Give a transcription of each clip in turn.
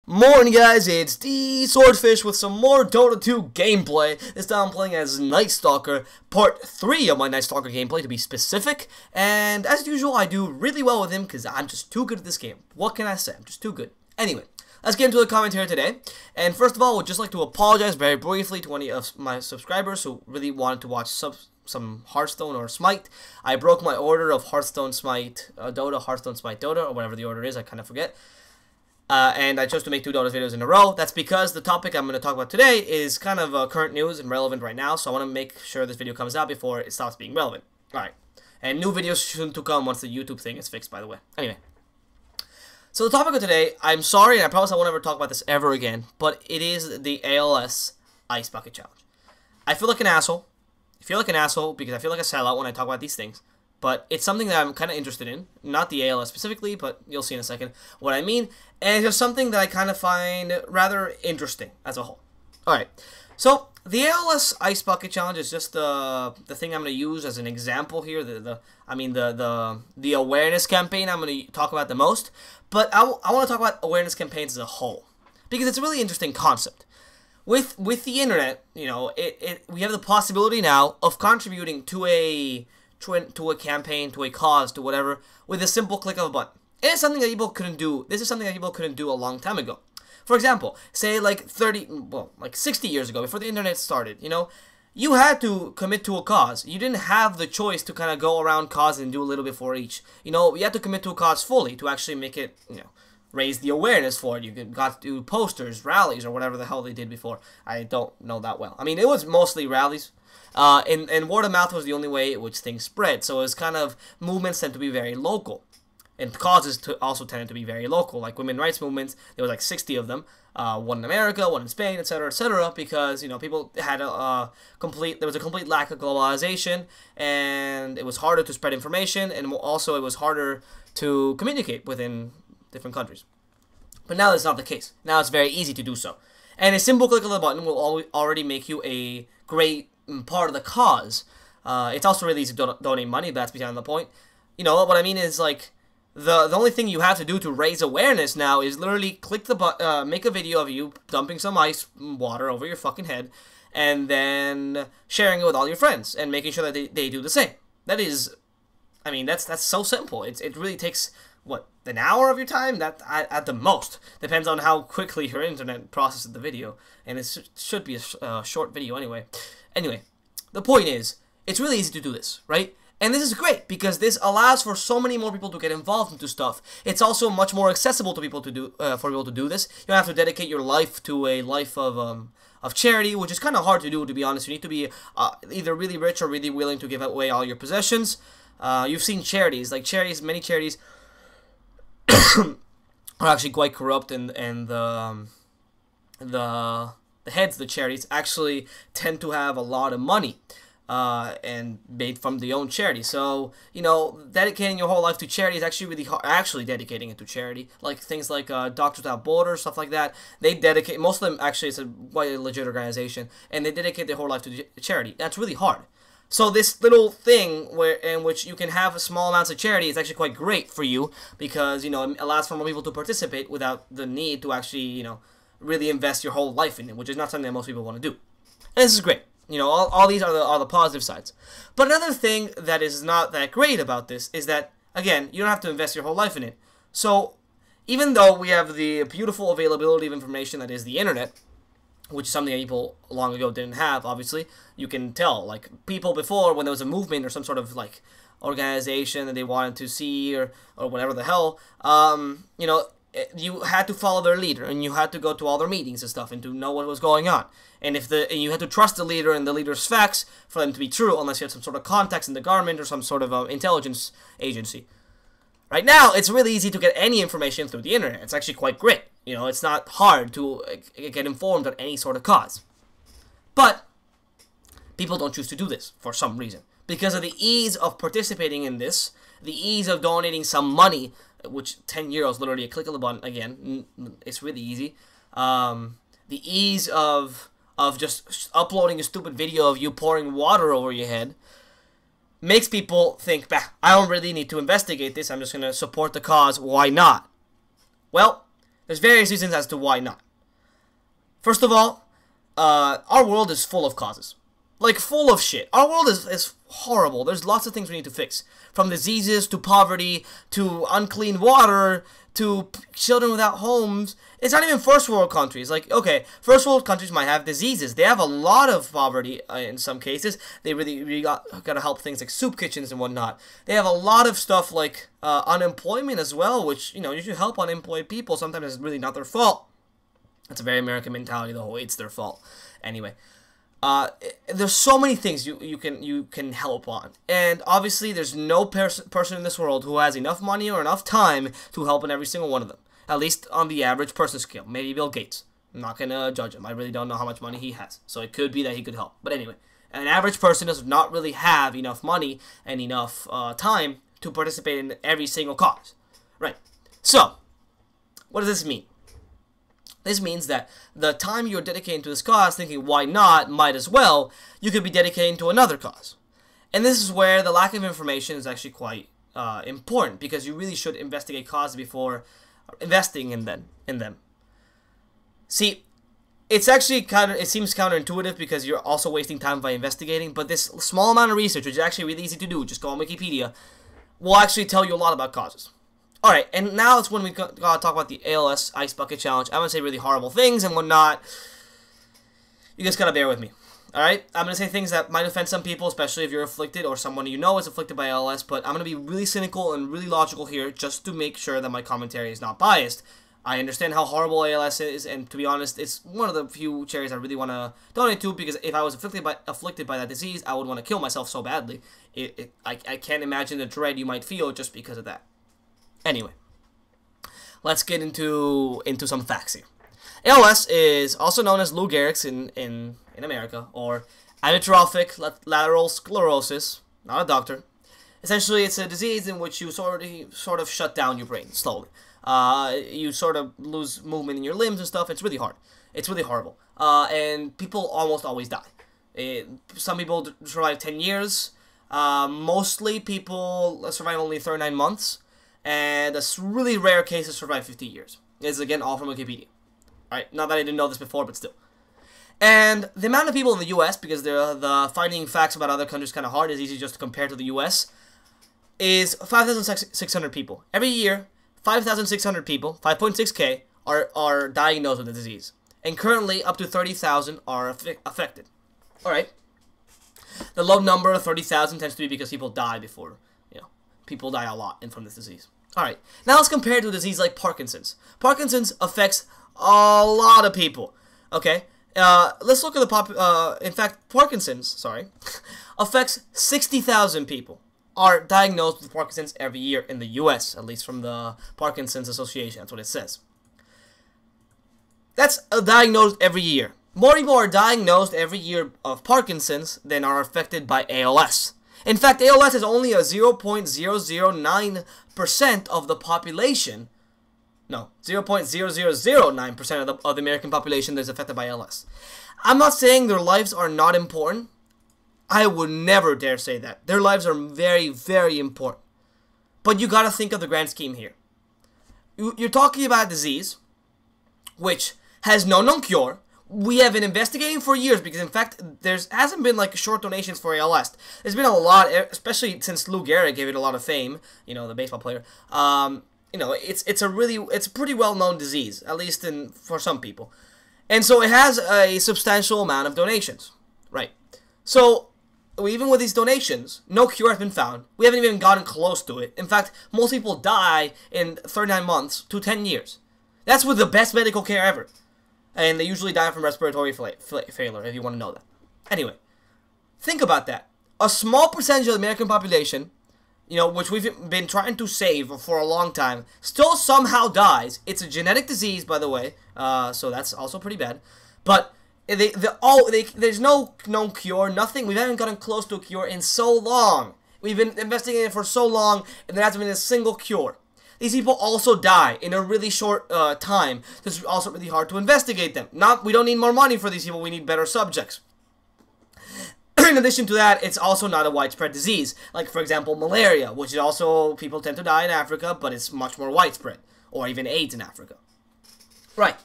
Morning guys, it's the Swordfish with some more Dota 2 gameplay. This time I'm playing as Night Stalker, part 3 of my Night Stalker gameplay to be specific. And as usual, I do really well with him because I'm just too good at this game. What can I say? I'm just too good. Anyway, let's get into the commentary today. And first of all, I would just like to apologize very briefly to any of my subscribers who really wanted to watch some Hearthstone or Smite. I broke my order of Hearthstone, Smite, Dota, Hearthstone, Smite, Dota, or whatever the order is, I kind of forget. And I chose to make 2 Dota videos in a row. That's because the topic I'm going to talk about today is kind of current news and relevant right now, so I want to make sure this video comes out before it stops being relevant. Alright. And new videos soon to come once the YouTube thing is fixed, by the way. Anyway. So the topic of today, I'm sorry, and I promise I won't ever talk about this ever again, but it is the ALS Ice Bucket Challenge. I feel like an asshole. I feel like an asshole because I feel like a sellout when I talk about these things. But it's something that I'm kind of interested in. Not the ALS specifically, but you'll see in a second what I mean. And it's just something that I kind of find rather interesting as a whole. Alright, so the ALS Ice Bucket Challenge is just the thing I'm going to use as an example here. The awareness campaign I'm going to talk about the most. But I want to talk about awareness campaigns as a whole. Because it's a really interesting concept. With the internet, you know, we have the possibility now of contributing to a campaign, to a cause, to whatever, with a simple click of a button. And it's something that people couldn't do. This is something that people couldn't do a long time ago. For example, say like 60 years ago, before the internet started, you know, you had to commit to a cause. You didn't have the choice to kind of go around causes and do a little bit for each. You know, you had to commit to a cause fully to actually make it, you know, raise the awareness for it. You got to do posters, rallies, or whatever the hell they did before. I don't know that well. I mean, it was mostly rallies. And word of mouth was the only way in which things spread. So it was kind of, movements tend to be very local. And causes also tended to be very local. Like women's rights movements, there was like 60 of them. One in America, one in Spain, etc., because, you know, people had there was a complete lack of globalization, and it was harder to spread information, and also it was harder to communicate within different countries. But now that's not the case. Now it's very easy to do so. And a simple click of the button will already make you a great part of the cause. It's also really easy to donate money, but that's beside the point. You know, what I mean is, like, the only thing you have to do to raise awareness now is literally click the button, make a video of you dumping some ice water over your fucking head, and then sharing it with all your friends, and making sure that they do the same. That is, I mean, that's so simple. It really takes, what, an hour of your time? That at the most. Depends on how quickly your internet processes the video, and it should be a short video anyway. Anyway, the point is, it's really easy to do this, right? And this is great, because this allows for so many more people to get involved into stuff. It's also much more accessible to people to do, for people to do this. You don't have to dedicate your life to a life of charity, which is kind of hard to do, to be honest. You need to be either really rich or really willing to give away all your possessions. You've seen charities, many charities are actually quite corrupt, and the heads of the charities actually tend to have a lot of money. And made from their own charity. So, you know, dedicating your whole life to charity is actually really hard. Actually dedicating it to charity, like things like Doctors Without Borders, stuff like that. They dedicate, most of them actually, it's quite a legit organization, and they dedicate their whole life to charity. That's really hard. So this little thing in which you can have small amounts of charity is actually quite great for you, because, you know, it allows for more people to participate without the need to actually, you know, really invest your whole life in it, which is not something that most people want to do. And this is great. You know, all these are the positive sides. But another thing that is not that great about this is that, again, you don't have to invest your whole life in it. So, even though we have the beautiful availability of information that is the internet, which is something that people long ago didn't have, obviously, you can tell, like, people before, when there was a movement or some sort of, like, organization that they wanted to see, or whatever the hell, you know, you had to follow their leader, and you had to go to all their meetings and stuff, and to know what was going on. And you had to trust the leader and the leader's facts for them to be true, unless you had some sort of contacts in the government or some sort of intelligence agency. Right now, it's really easy to get any information through the internet. It's actually quite great. You know, it's not hard to get informed on any sort of cause. But people don't choose to do this for some reason. Because of the ease of participating in this, the ease of donating some money, which 10 euros, literally a click of the button, again, it's really easy. The ease of just uploading a stupid video of you pouring water over your head makes people think, bah, I don't really need to investigate this, I'm just going to support the cause, why not? Well, There's various reasons as to why not. First of all, our world is full of causes. Like, full of shit. Our world is horrible. There's lots of things we need to fix. From diseases, to poverty, to unclean water, to children without homes. It's not even first world countries. Like, okay, first world countries might have diseases. They have a lot of poverty in some cases. They really gotta help things like soup kitchens and whatnot. They have a lot of stuff like unemployment as well, which, you know, you should help unemployed people. Sometimes it's really not their fault. That's a very American mentality, the whole it's their fault. Anyway. There's so many things you can help on, and obviously there's no person in this world who has enough money or enough time to help in every single one of them. At least on the average person scale. Maybe Bill Gates. I'm not gonna judge him. I really don't know how much money he has, so it could be that he could help. But anyway, an average person does not really have enough money and enough time to participate in every single cause. Right. So, what does this mean? This means that the time you're dedicating to this cause, thinking, why not, might as well, you could be dedicating to another cause. And this is where the lack of information is actually quite important, because you really should investigate causes before investing in them. See, it's actually it seems counterintuitive because you're also wasting time by investigating, but this small amount of research, which is actually really easy to do, just go on Wikipedia, will actually tell you a lot about causes. Alright, and now it's when we gotta talk about the ALS Ice Bucket Challenge. I'm gonna say really horrible things and whatnot. You just gotta bear with me. Alright? I'm gonna say things that might offend some people, especially if you're afflicted or someone you know is afflicted by ALS, but I'm gonna be really cynical and really logical here just to make sure that my commentary is not biased. I understand how horrible ALS is, and to be honest, it's one of the few charities I really want to donate to, because if I was afflicted by that disease, I would want to kill myself so badly. I can't imagine the dread you might feel just because of that. Anyway, let's get into some facts here. ALS is also known as Lou Gehrig's in America, or amyotrophic lateral sclerosis. Not a doctor. Essentially, it's a disease in which you sort of shut down your brain slowly. You sort of lose movement in your limbs and stuff. It's really hard. It's really horrible. And people almost always die. Some people survive 10 years. Mostly people survive only 39 months. And a really rare case to survive 50 years. It's, again, all from Wikipedia. Alright, not that I didn't know this before, but still. And the amount of people in the U.S., because the finding facts about other countries kind of hard, is easy just to compare to the U.S., is 5,600 people. Every year, 5,600 people, 5.6K, are diagnosed with the disease. And currently, up to 30,000 are affected. Alright. The low number of 30,000 tends to be because people die before, people die a lot from this disease. Alright, now let's compare it to a disease like Parkinson's. Parkinson's affects a lot of people. Okay, let's look at in fact, Parkinson's, affects 60,000 people are diagnosed with Parkinson's every year in the U.S., at least from the Parkinson's Association. That's what it says. That's diagnosed every year. More people are diagnosed every year of Parkinson's than are affected by ALS. In fact, ALS is only a 0.009% of the population. No, 0.0009% of the American population that is affected by ALS. I'm not saying their lives are not important. I would never dare say that. Their lives are very, very important. But you gotta think of the grand scheme here. You're talking about a disease which has no known cure. We have been investigating for years because, in fact, hasn't been like short donations for ALS. There's been a lot, especially since Lou Gehrig gave it a lot of fame. The baseball player. It's a pretty well-known disease, at least for some people, and so it has a substantial amount of donations, right? So even with these donations, no cure has been found. We haven't even gotten close to it. In fact, most people die in 39 months to 10 years. That's with the best medical care ever. And they usually die from respiratory failure, if you want to know that. Anyway, think about that. A small percentage of the American population, which we've been trying to save for a long time, still somehow dies. It's a genetic disease, by the way, so that's also pretty bad. But there's no known cure, nothing. We haven't gotten close to a cure in so long. We've been investigating it for so long, and there hasn't been a single cure. These people also die in a really short time. It's also really hard to investigate them. We don't need more money for these people. We need better subjects. In addition to that, it's also not a widespread disease. Like, for example, malaria, which is also, people tend to die in Africa, but it's much more widespread. Or even AIDS in Africa. Right.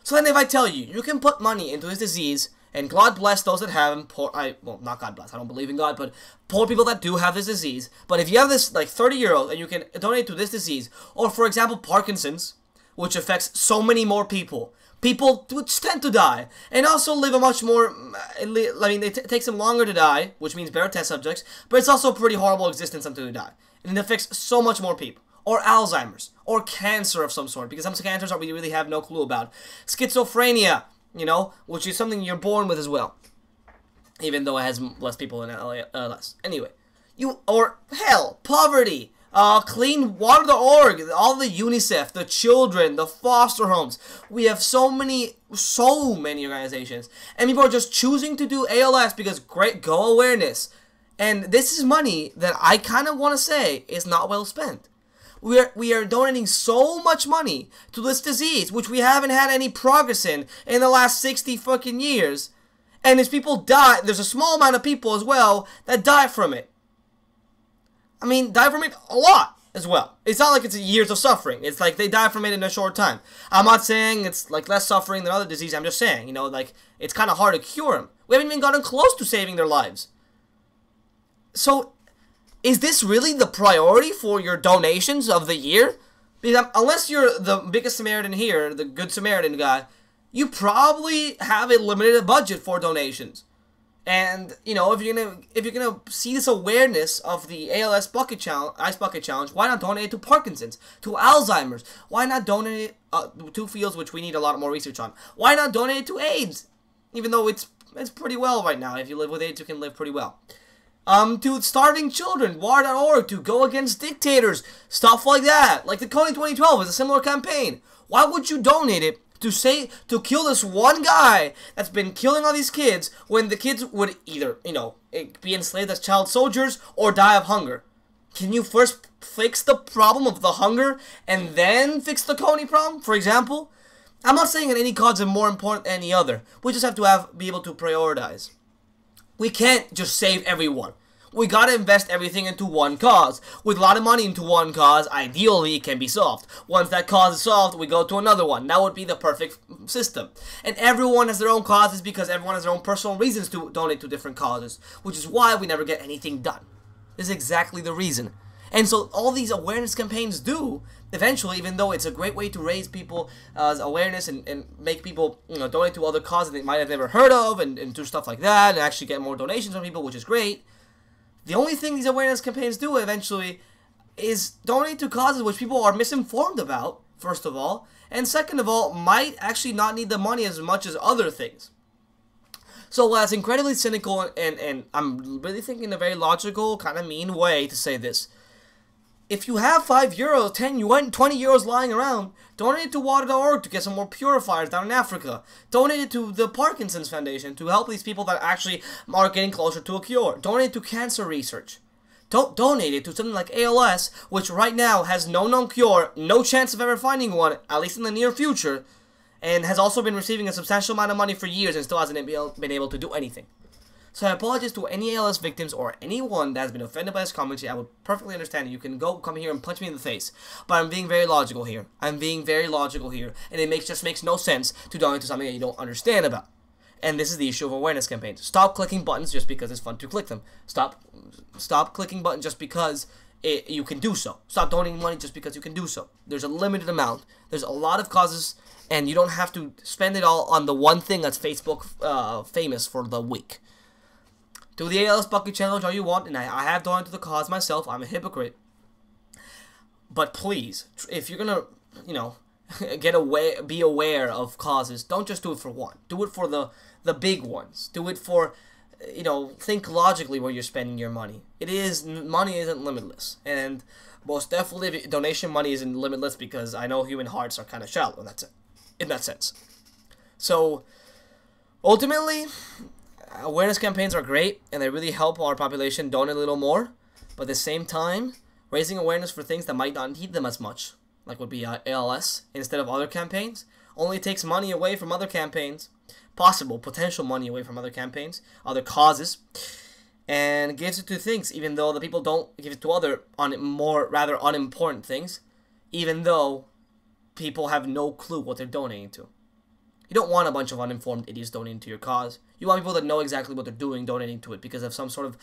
So then if I tell you, you can put money into this disease, and God bless those that have them, well, not God bless, I don't believe in God, but poor people that do have this disease. But if you have this, like, 30-year-old, and you can donate to this disease, or, for example, Parkinson's, which affects so many more people, people tend to die, and also live a much more, I mean, it takes them longer to die, which means better test subjects, but it's also a pretty horrible existence until you die. And it affects so much more people. Or Alzheimer's, or cancer of some sort, because some cancers we really have no clue about. Schizophrenia, you know, which is something you're born with as well. Even though it has less people in less. Anyway, or hell, poverty. CleanWater.org, all the UNICEF, the children, the foster homes. We have so many organizations. And people are just choosing to do ALS because great go awareness. And this is money that I kind of want to say is not well spent. We are donating so much money to this disease, which we haven't had any progress in the last 60 fucking years. And as people die, there's a small amount of people as well that die from it. I mean, die from it a lot as well. It's not like it's years of suffering. It's like they die from it in a short time. I'm not saying it's like less suffering than other diseases. I'm just saying, you know, like it's kind of hard to cure them. We haven't even gotten close to saving their lives. So, is this really the priority for your donations of the year? Because unless you're the biggest Samaritan here, the Good Samaritan guy, you probably have a limited budget for donations. And you know, if you're gonna see this awareness of the ALS bucket challenge, ice bucket challenge, why not donate it to Parkinson's, to Alzheimer's? Why not donate it to fields which we need a lot more research on? Why not donate it to AIDS? Even though it's pretty well right now. If you live with AIDS, you can live pretty well. To starving children, war.org, to go against dictators, stuff like that. Like the Coding 2012 is a similar campaign. Why would you donate it to kill this one guy that's been killing all these kids when the kids would either, you know, be enslaved as child soldiers or die of hunger? Can you first fix the problem of the hunger and then fix the Coney problem, for example? I'm not saying that any cause is more important than any other. We just have to be able to prioritize. We can't just save everyone. We gotta invest everything into one cause. With a lot of money into one cause, ideally it can be solved. Once that cause is solved, we go to another one. That would be the perfect system. And everyone has their own causes because everyone has their own personal reasons to donate to different causes, which is why we never get anything done. This is exactly the reason. And so all these awareness campaigns do, eventually, even though it's a great way to raise people's awareness and make people, you know, donate to other causes they might have never heard of and do stuff like that and actually get more donations from people, which is great. The only thing these awareness campaigns do eventually is donate to causes which people are misinformed about, first of all, and second of all, might actually not need the money as much as other things. So that's incredibly cynical, and I'm really thinking in a very logical, kind of mean way to say this. If you have 5 euros, 10, 20 euros lying around, donate it to water.org to get some more purifiers down in Africa. Donate it to the Parkinson's Foundation to help these people that actually are getting closer to a cure. Donate it to cancer research. Don't donate it to something like ALS, which right now has no known cure, no chance of ever finding one, at least in the near future, and has also been receiving a substantial amount of money for years and still hasn't been able to do anything. So I apologize to any ALS victims or anyone that has been offended by this commentary. I would perfectly understand. You can come here and punch me in the face. But I'm being very logical here. And it just makes no sense to donate to something that you don't understand about. And this is the issue of awareness campaigns. Stop clicking buttons just because it's fun to click them. Stop clicking buttons just because you can do so. Stop donating money just because you can do so. There's a limited amount. There's a lot of causes, and you don't have to spend it all on the one thing that's Facebook famous for the week. Do the ALS Bucket Challenge all you want, and I have donated to the cause myself. I'm a hypocrite. But please, if you're gonna, you know, be aware of causes, don't just do it for one. Do it for the big ones. Do it for, you know, think logically where you're spending your money. Money isn't limitless, and most definitely donation money isn't limitless because I know human hearts are kind of shallow in that sense. So, ultimately, awareness campaigns are great, and they really help our population donate a little more, but at the same time, raising awareness for things that might not need them as much, like would be ALS, instead of other campaigns, only takes money away from other campaigns, potential money away from other campaigns, other causes, and gives it to things, even though the people don't give it to other rather unimportant things, even though people have no clue what they're donating to. You don't want a bunch of uninformed idiots donating to your cause. You want people that know exactly what they're doing donating to it because of some sort of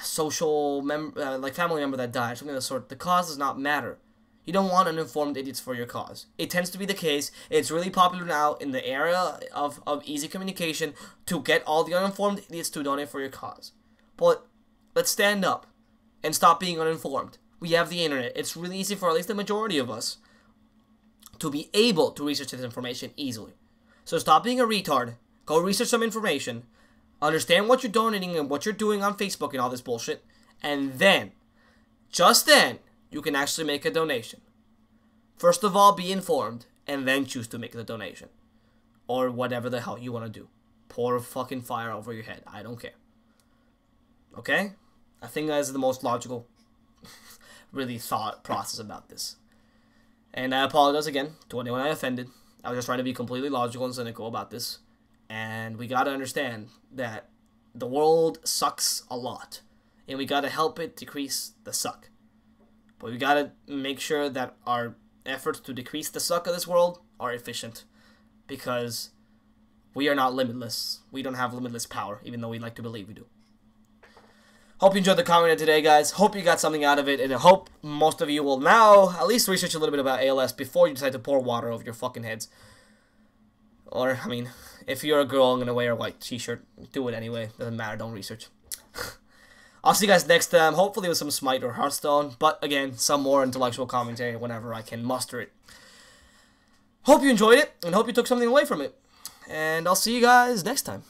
social like family member that died, something of the sort. The cause does not matter. You don't want uninformed idiots for your cause. It tends to be the case. It's really popular now in the area of easy communication to get all the uninformed idiots to donate for your cause. But let's stand up and stop being uninformed. We have the internet. It's really easy for at least the majority of us to be able to research this information easily. So stop being a retard. Go research some information. Understand what you're donating and what you're doing on Facebook and all this bullshit. And then, just then, you can actually make a donation. First of all, be informed, and then choose to make the donation. Or whatever the hell you want to do. Pour fucking fire over your head. I don't care. Okay? I think that is the most logical, really thought process about this. And I apologize again to anyone I offended. I was just trying to be completely logical and cynical about this. And we gotta understand that the world sucks a lot. And we gotta help it decrease the suck. But we gotta make sure that our efforts to decrease the suck of this world are efficient. Because we are not limitless. We don't have limitless power, even though we like to believe we do. Hope you enjoyed the comment today, guys. Hope you got something out of it, and I hope most of you will now at least research a little bit about ALS before you decide to pour water over your fucking heads. Or, I mean, if you're a girl and gonna wear a white t-shirt, do it anyway. Doesn't matter, don't research. I'll see you guys next time, hopefully with some Smite or Hearthstone, but again, some more intellectual commentary whenever I can muster it. Hope you enjoyed it, and hope you took something away from it. And I'll see you guys next time.